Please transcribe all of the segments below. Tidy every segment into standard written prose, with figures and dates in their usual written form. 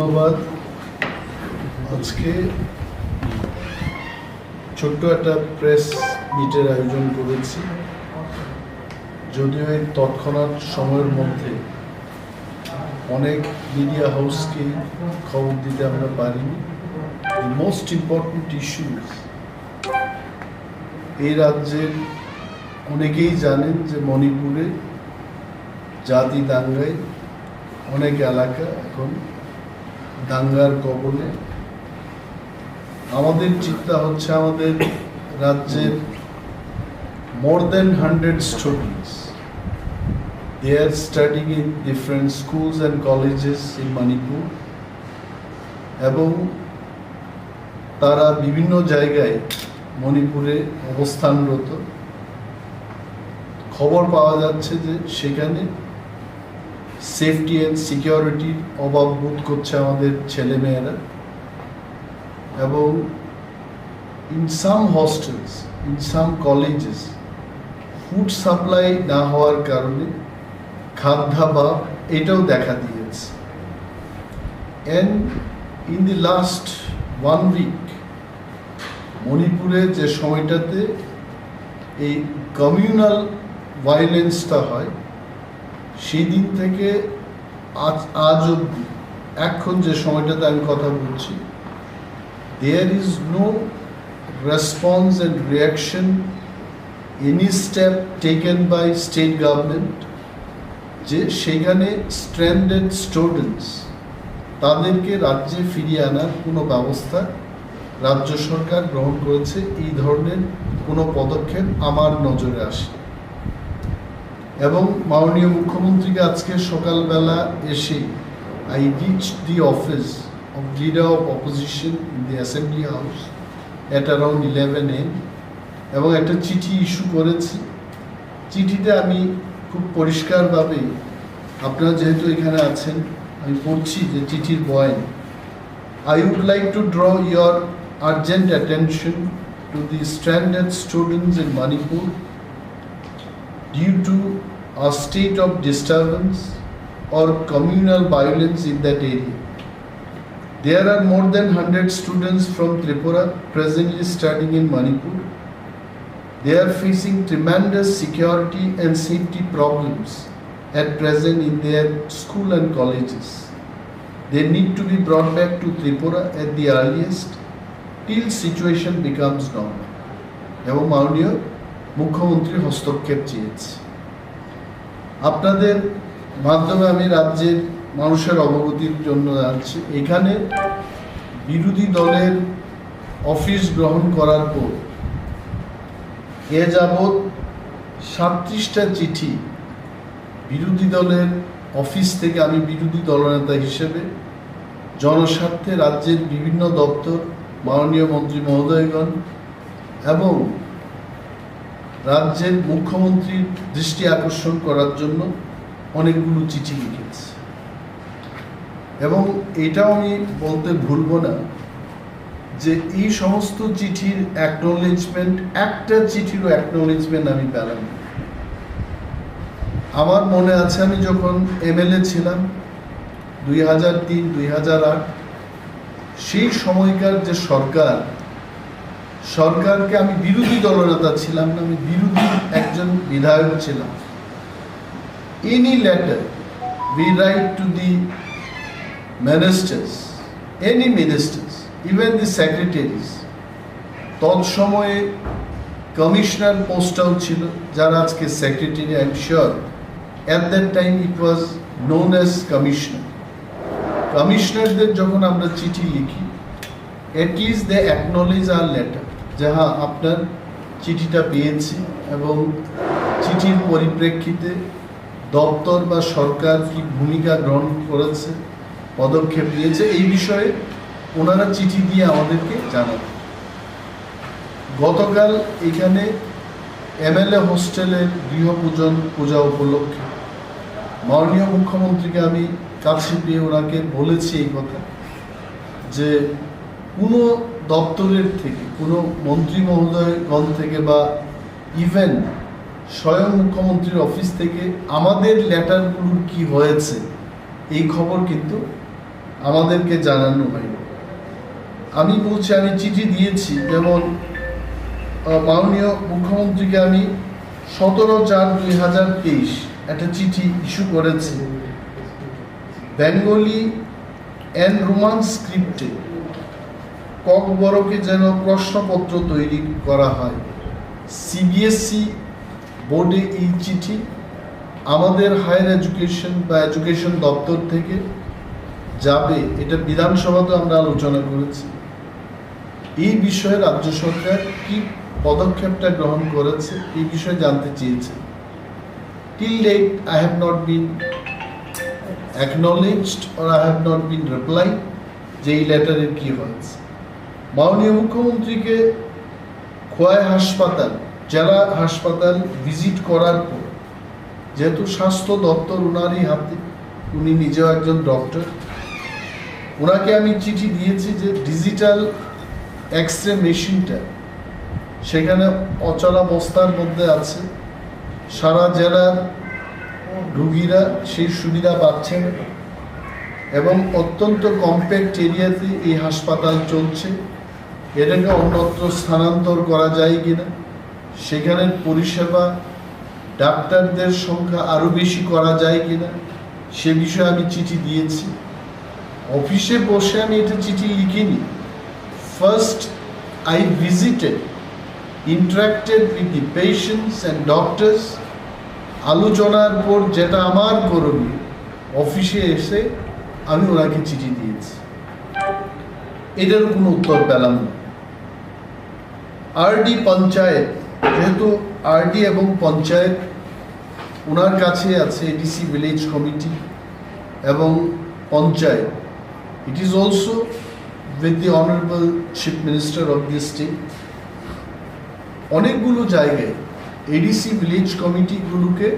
ধন্যবাদ। আজকে ছোট্ট একটা প্রেস মিটের আয়োজন করেছি, যদিও এই তৎক্ষণাৎ সময়ের মধ্যে অনেক মিডিয়া হাউসকে খবর দিতে আমরা পারিনি। দি মোস্ট ইম্পর্টেন্ট ইস্যুস, এই রাজ্যের অনেকেই জানেন যে মণিপুরে জাতি দাঙ্গায় অনেক এলাকা এখন দাঙ্গার কবলে। আমাদের চিন্তা হচ্ছে আমাদের রাজ্যের more than 100 students, they are studying in different schools and colleges in Manipur, এবং তারা বিভিন্ন জায়গায় মণিপুরে অবস্থানরত। খবর পাওয়া যাচ্ছে যে সেখানে সেফটি অ্যান্ড সিকিউরিটির অভাব বোধ করছে আমাদের ছেলেমেয়েরা, এবং in some hostels, in some colleges food supply না হওয়ার কারণে খাদ্যাভাব এটাও দেখা দিয়েছে। And in the last 1 week মণিপুরে যে সময়টাতে এই কমিউনাল ভায়োলেন্সটা হয়, সেই দিন থেকে আজ অবধি এখন যে সময়টাতে আমি কথা বলছি, there is no response and reaction, any step taken by state government যে সেখানে স্ট্র্যান্ডেড স্টুডেন্টস তাদেরকে রাজ্যে ফিরিয়ে আনার কোনো ব্যবস্থা রাজ্য সরকার গ্রহণ করেছে। এই ধরনের কোনো পদক্ষেপ আমার নজরে আসে, এবং মাননীয় মুখ্যমন্ত্রীকে আজকে সকালবেলা এসে I reached the office of leader of opposition in the assembly house at around 11 AM, এবং একটা চিঠি ইস্যু করেছি। চিঠিতে আমি খুব পরিষ্কারভাবে, আপনারা যেহেতু এখানে আছেন, আমি পড়ছি যে চিঠির বয়ান। I would like to draw your urgent attention to the stranded students in Manipur due to a state of disturbance or communal violence in that area. There are more than 100 students from Tripura presently studying in Manipur. They are facing tremendous security and safety problems at present in their school and colleges. They need to be brought back to Tripura at the earliest till situation becomes normal. এবং মাননীয় মুখ্যমন্ত্রী হস্তক্ষেপ চেয়েছে। আপনাদের মাধ্যমে আমি রাজ্যের মানুষের অবগতির জন্য জানাচ্ছি, এখানে বিরোধী দলের অফিস গ্রহণ করার পর এ যাবৎ 37টা চিঠি বিরোধী দলের অফিস থেকে আমি বিরোধী দলনেতা হিসেবে জনস্বার্থে রাজ্যের বিভিন্ন দপ্তর, মাননীয় মন্ত্রী মহোদয়গণ এবং রাজ্যের মুখ্যমন্ত্রীর দৃষ্টি আকর্ষণ করার জন্য অনেকগুলো চিঠি লিখেছি। এবং এটাও আমি বলতে ভুলব না যে এই সমস্ত চিঠির অ্যাকনোলেজমেন্ট, একটা চিঠিরও অ্যাকনোলেজমেন্ট আমি পেলাম। আমার মনে আছে আমি যখন এমএলএ ছিলাম 2003-2008, সেই সময়কার যে সরকারকে আমি বিরোধী দলনেতা ছিলাম না, আমি বিরোধী একজন বিধায়ক ছিলাম। Any letter we write to the ministers, any ministers, even the secretaries, তৎসময়ে কমিশনার পোস্টটাও ছিল, যারা আজকে secretary, I am sure at that time it was known as commissioner. কমিশনারদের যখন আমরা চিঠি লিখি, at least they acknowledge our letter, যে হ্যাঁ আপনার চিঠিটা পেয়েছি, এবং চিঠির পরিপ্রেক্ষিতে দপ্তর বা সরকার কি ভূমিকা গ্রহণ করেছে, পদক্ষেপ নিয়েছে, এই বিষয়ে ওনারা চিঠি দিয়ে আমাদেরকে জানান। গতকাল এখানে এমএলএ হোস্টেলের পূজা উপলক্ষে মাননীয় মুখ্যমন্ত্রীকে আমি কাছে পেয়ে ওনাকে বলেছি এই কথা, যে কোনো দপ্তরের থেকে, কোনো মন্ত্রী মহোদয়গণ থেকে, বা ইভেন স্বয়ং মুখ্যমন্ত্রীর অফিস থেকে আমাদের লেটারগুলোর কি হয়েছে এই খবর কিন্তু আমাদেরকে জানানো হয়নি। আমি বলছি আমি চিঠি দিয়েছি, যেমন মাননীয় মুখ্যমন্ত্রীকে আমি 17/4/2023 একটা চিঠি ইস্যু করেছি বেঙ্গলি অ্যান্ড রোমান স্ক্রিপ্টে ককবরকে যেন প্রশ্নপত্র তৈরি করা হয়। সিবিএসই বোর্ডে এই চিঠি আমাদের হায়ার এডুকেশন বা এডুকেশন দপ্তর থেকে যাবে, এটা বিধানসভাতে আমরা আলোচনা করেছি। এই বিষয়ে রাজ্য সরকার কি পদক্ষেপটা গ্রহণ করেছে এই বিষয়ে জানতে চেয়েছে। Till date I have not been acknowledged or I have not been replied যে এই লেটারের কি হয়েছে। মাননীয় মুখ্যমন্ত্রীকে খোয়াই হাসপাতাল, জেলা হাসপাতাল ভিজিট করার পর, যেহেতু স্বাস্থ্য দপ্তর ওনারই হাতে, উনি নিজেও একজন ডক্টর, ওনাকে আমি চিঠি দিয়েছি যে ডিজিটাল এক্স-রে মেশিনটা সেখানে অচলাবস্থার মধ্যে আছে, সারা জেলার রুগীরা সেই সুবিধা পাচ্ছেন এবং অত্যন্ত কম্প্যাক্ট এরিয়াতে এই হাসপাতাল চলছে। এটাকে অন্যত্র স্থানান্তর করা যায় কিনা, সেখানের পরিষেবা ডাক্তারদের সংখ্যা আরও বেশি করা যায় কিনা, সে বিষয়ে আমি চিঠি দিয়েছি। অফিসে বসে আমি এটা চিঠি লিখিনি। First I visited, interacted with the patients and doctors. আলোচনার পর যেটা আমার করণীয়, অফিসে এসে আমি ওনাকে চিঠি দিয়েছি। এটারও কোনো উত্তর পেলাম না। আরডি পঞ্চায়েত, যেহেতু আরডি এবং পঞ্চায়েত ওনার কাছে আছে, এডিসি ভিলেজ কমিটি এবং panchayat, it is also with the honourable chief minister of the state. অনেকগুলো জায়গায় এডিসি ভিলেজ কমিটিগুলোকে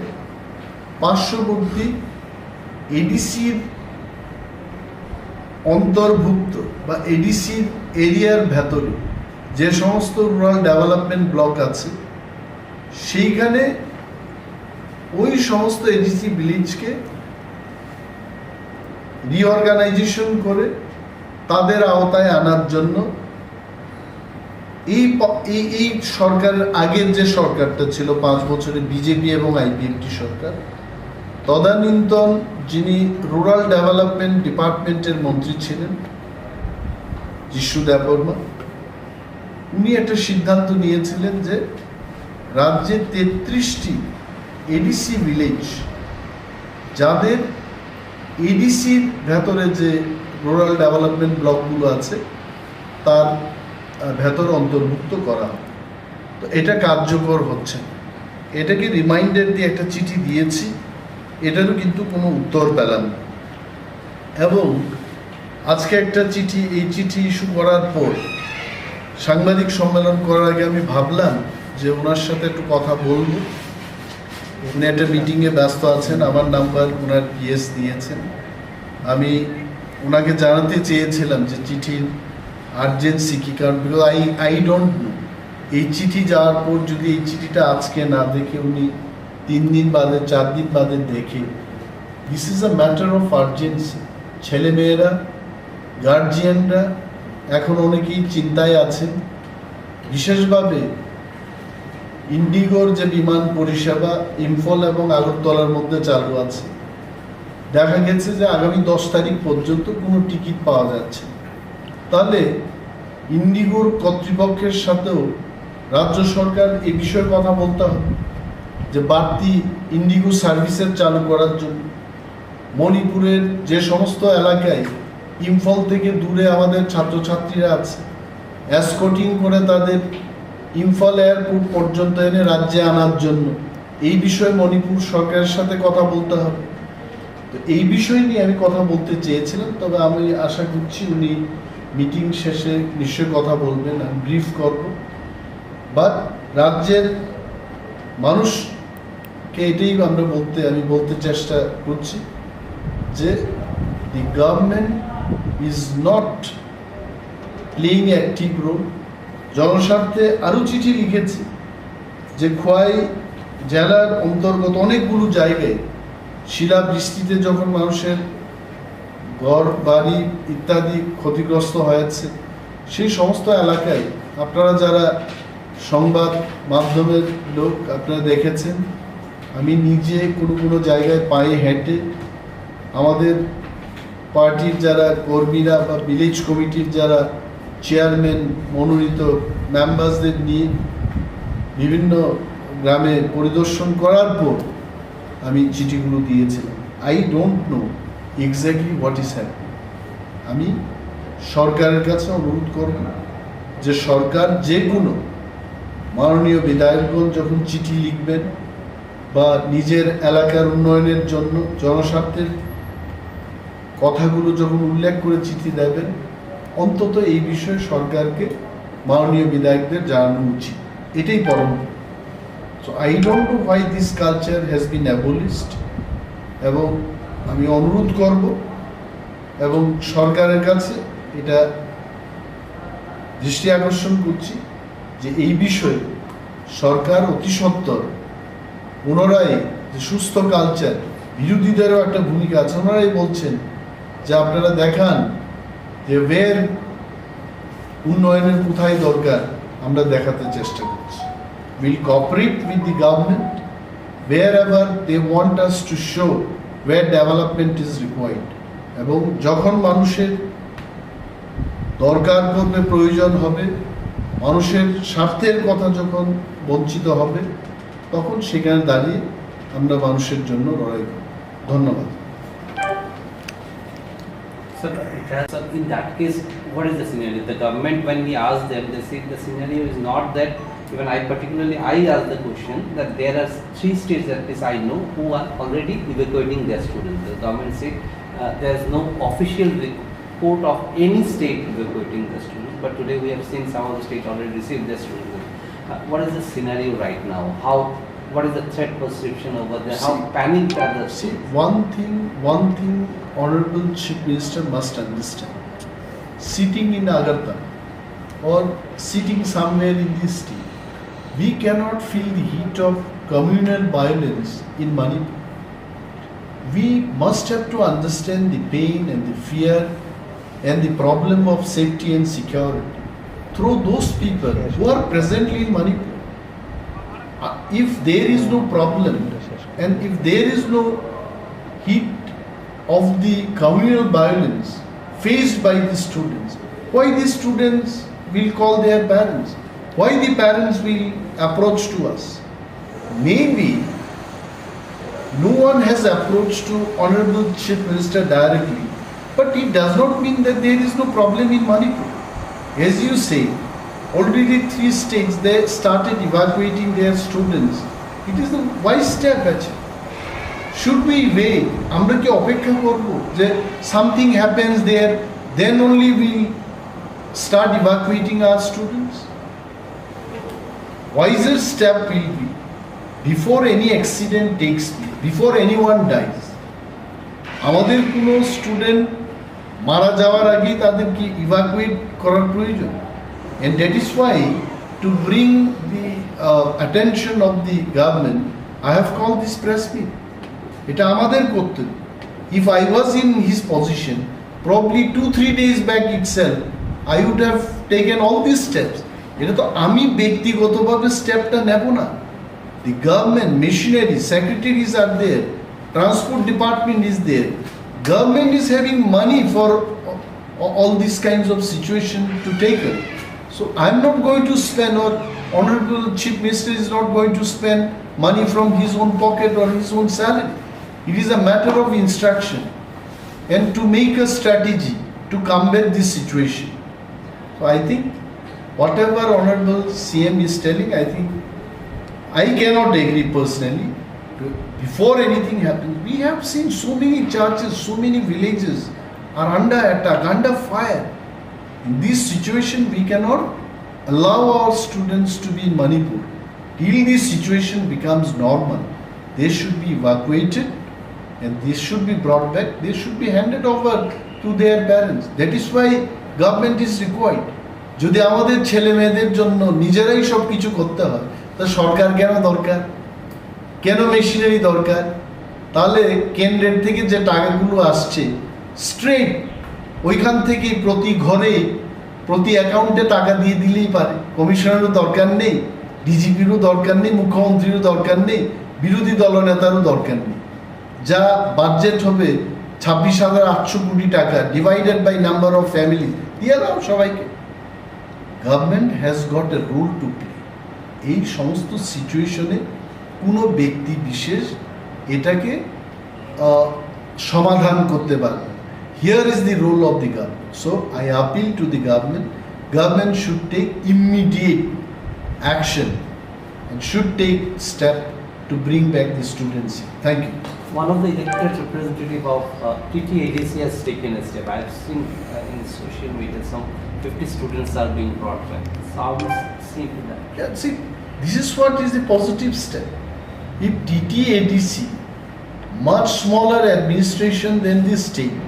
পার্শ্ববর্তী এডিসির অন্তর্ভুক্ত বা এডিসির এরিয়ার ভেতরে যে সমস্ত রুরাল ডেভেলপমেন্ট ব্লক আছে, সেইখানে ওই সমস্ত এডিসি ভিলেজকে রিঅর্গানাইজেশন করে তাদের আওতায় আনার জন্য এই সরকারের আগের যে সরকারটা ছিল 5 বছরে, বিজেপি এবং আইপিএফটি সরকার, তদানীন্তন যিনি রুরাল ডেভেলপমেন্ট ডিপার্টমেন্টের মন্ত্রী ছিলেন যিশু দেববর্মা, উনি একটা সিদ্ধান্ত নিয়েছিলেন যে রাজ্যে 33টি এডিসি ভিলেজ, যাদের এডিসির ভেতরে যে রুরাল ডেভেলপমেন্ট ব্লকগুলো আছে তার ভেতরে অন্তর্ভুক্ত করা হয়। তো এটা কার্যকর হচ্ছে না। এটাকে রিমাইন্ডার দিয়ে একটা চিঠি দিয়েছি, এটারও কিন্তু কোনো উত্তর পেলাম না। এবং আজকে একটা চিঠি, এই চিঠি ইস্যু করার পর সাংবাদিক সম্মেলন করার আগে আমি ভাবলাম যে ওনার সাথে একটু কথা বলবো। উনি একটা মিটিংয়ে ব্যস্ত আছেন, আমার নাম্বার ওনার পিএস দিয়েছেন। আমি ওনাকে জানাতে চেয়েছিলাম যে চিঠির আর্জেন্সি কী, কারণ বিকজ আই ডোন্ট নো এই চিঠি যাওয়ার পর যদি এই চিঠিটা আজকে না দেখে উনি 3 দিন বাদে 4 দিন বাদে দেখে, this is a matter of urgency. ছেলেমেয়েরা, গার্জিয়ানরা এখন অনেকেই চিন্তায় আছেন। বিশেষভাবে ইন্ডিগোর যে বিমান পরিষেবা ইম্ফল এবং আগরতলার মধ্যে চালু আছে, দেখা গেছে যে আগামী 10 তারিখ পর্যন্ত কোনো টিকিট পাওয়া যাচ্ছে। তাহলে ইন্ডিগোর কর্তৃপক্ষের সাথেও রাজ্য সরকার এ বিষয়ে কথা বলতে হবে যে বাড়তি ইন্ডিগো সার্ভিসের চালু করার জন্য। মণিপুরের যে সমস্ত এলাকায় ইম্ফল থেকে দূরে আমাদের ছাত্রছাত্রীরা আছে, এসকর্টিং করে তাদের ইম্ফল এয়ারপোর্ট পর্যন্ত এনে রাজ্যে আনার জন্য এই বিষয়ে মণিপুর সরকারের সাথে কথা বলতে হবে। তো এই বিষয় নিয়ে আমি কথা বলতে চেয়েছিলাম, তবে আমি আশা করছি উনি মিটিং শেষে নিশ্চয়ই কথা বলবেন, আমি ব্রিফ করব। বাট রাজ্যের মানুষকে এটাই আমি বলতে চেষ্টা করছি যে the government is not playing active role. জনস্বার্থে আরও চিঠি লিখেছি যে খোয়াই জেলার অন্তর্গত অনেকগুলো জায়গায় শিলাবৃষ্টিতে যখন মানুষের ঘর বাড়ি ইত্যাদি ক্ষতিগ্রস্ত হয়েছে। সেই সমস্ত এলাকায় আপনারা যারা সংবাদ মাধ্যমের লোক আপনারা দেখেছেন, আমি নিজে কোনো জায়গায় পায়ে হেঁটে আমাদের পার্টির যারা কর্মীরা বা ভিলেজ কমিটির যারা চেয়ারম্যান মনোনীত মেম্বারসদের নিয়ে বিভিন্ন গ্রামে পরিদর্শন করার পর আমি চিঠিগুলো দিয়েছিলাম। I don't know exactly what is happening. আমি সরকারের কাছে অনুরোধ করব যে সরকার যে কোনো মাননীয় বিধায়কগণ যখন চিঠি লিখবেন বা নিজের এলাকার উন্নয়নের জন্য জনস্বার্থের কথাগুলো যখন উল্লেখ করে চিঠি দেবেন, অন্তত এই বিষয়ে সরকারকে মাননীয় বিধায়কদের জানানো উচিত। এটাই পরম। So I don't know why this culture has been abolished, এবং আমি অনুরোধ করব এবং সরকারের কাছে এটা দৃষ্টি আকর্ষণ করছি যে এই বিষয়ে সরকার অতি সত্বর পুনরায় যে সুস্থ কালচার, বিরোধীদেরও একটা ভূমিকা আছে। ওনারাই বলছেন যে আপনারা দেখান যে ওয়ের উন্নয়নের কোথায় দরকার, আমরা দেখাতে চেষ্টা করছি। Will cooperate with the government wherever they want us to show where development is required, এবং যখন মানুষের দরকার পড়বে, প্রয়োজন হবে, মানুষের স্বার্থের কথা যখন বঞ্চিত হবে, তখন সেখানে দাঁড়িয়ে আমরা মানুষের জন্য লড়াই করব। ধন্যবাদ। Sir, in that case, what is the scenario? The government, when we ask them, they say the scenario is not that. Even I asked the question that there are 3 states, at least I know, who are already evacuating their students. The government said there is no official report of any state evacuating the students, but today we have seen some of the states already received their students. What is the scenario right now? What is the threat perception over there? How panicked are the See, one thing Honorable Chief Minister must understand. Sitting in Agartala or sitting somewhere in this state, we cannot feel the heat of communal violence in Manipur. We must have to understand the pain and the fear and the problem of safety and security through those people who are presently in Manipur. If there is no problem and if there is no heat of the communal violence faced by the students, why the students will call their parents? Why the parents will approach to us? Maybe no one has approached to Honorable Chief Minister directly, but it does not mean that there is no problem in Manipur. As you say, already 3 states they started evacuating their students. It is the wise step actually. Should we wait? আমরা কি অপেক্ষা করব যে something happens there, then only we start evacuating our students? Wiser step will be, before any accident takes place, before anyone dies, আমাদের কোনো student মারা যাওয়ার আগেই তাদেরকে ইভাকুয়েট করার প্রয়োজন। And that is why, to bring the attention of the government, I have called this press meet. এটা আমাদের কর্তব্য। If I was in his position, probably 2-3 days back itself, I would have taken all these steps. এটা তো আমি ব্যক্তিগতভাবে স্টেপটা নেব না। The government machinery, secretaries are there, transport department is there, government is having money for all these kinds of situation to take it. So I'm not going to spend, or Honorable Chief Minister is not going to spend money from his own pocket or his own salary. It is a matter of instruction and to make a strategy to combat this situation. So I think whatever Honorable CM is telling, I think I cannot agree personally. Before anything happens, we have seen so many churches, so many villages are under attack, under fire. In this situation, we cannot allow our students to be in Manipur. Till this situation becomes normal, they should be evacuated and they should be brought back. They should be handed over to their parents. That is why government is required. যদি আমাদের ছেলে মেয়েদের জন্য নিজেরাই সব কিছু করতে হয়, তা সরকার কেন দরকার, কেন মেশিনারি দরকার? তাহলে কেন্দ্রের থেকে যে টাকাগুলো আসছে স্ট্রেট ওইখান থেকে প্রতি ঘরে প্রতি অ্যাকাউন্টে টাকা দিয়ে দিলেই পারে। কমিশনারও দরকার নেই, ডিজিপিরও দরকার নেই, মুখ্যমন্ত্রীরও দরকার নেই, বিরোধী দলনেতারও দরকার নেই। যা বাজেট হবে 26,800 কোটি টাকা divided by number of family দিয়ে দাও সবাইকে। Government has got a role to play. এই সমস্ত সিচুয়েশনে কোনো ব্যক্তি বিশেষ এটাকে সমাধান করতে পারবে। Here is the role of the government. So I appeal to the government. Government should take immediate action and should take step to bring back the students. Thank you. One of the elected representative of TTADC has taken a step. I have seen in social media some 50 students are being brought back. So how must see to that? Yeah, see, this is what is the positive step. If TTADC, much smaller administration than the state,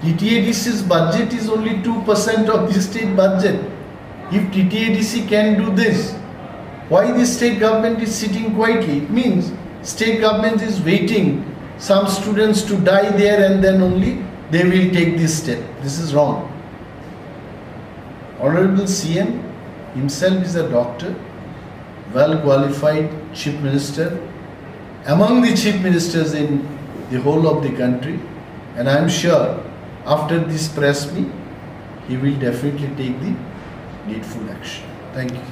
TTADC's budget is only 2% of the state budget. If TTADC can do this, why the state government is sitting quietly? It means state government is waiting some students to die there and then only they will take this step. This is wrong. Honorable CM himself is a doctor, well qualified chief minister, among the chief ministers in the whole of the country, and I am sure after this press meet he will definitely take the needful action. Thank you.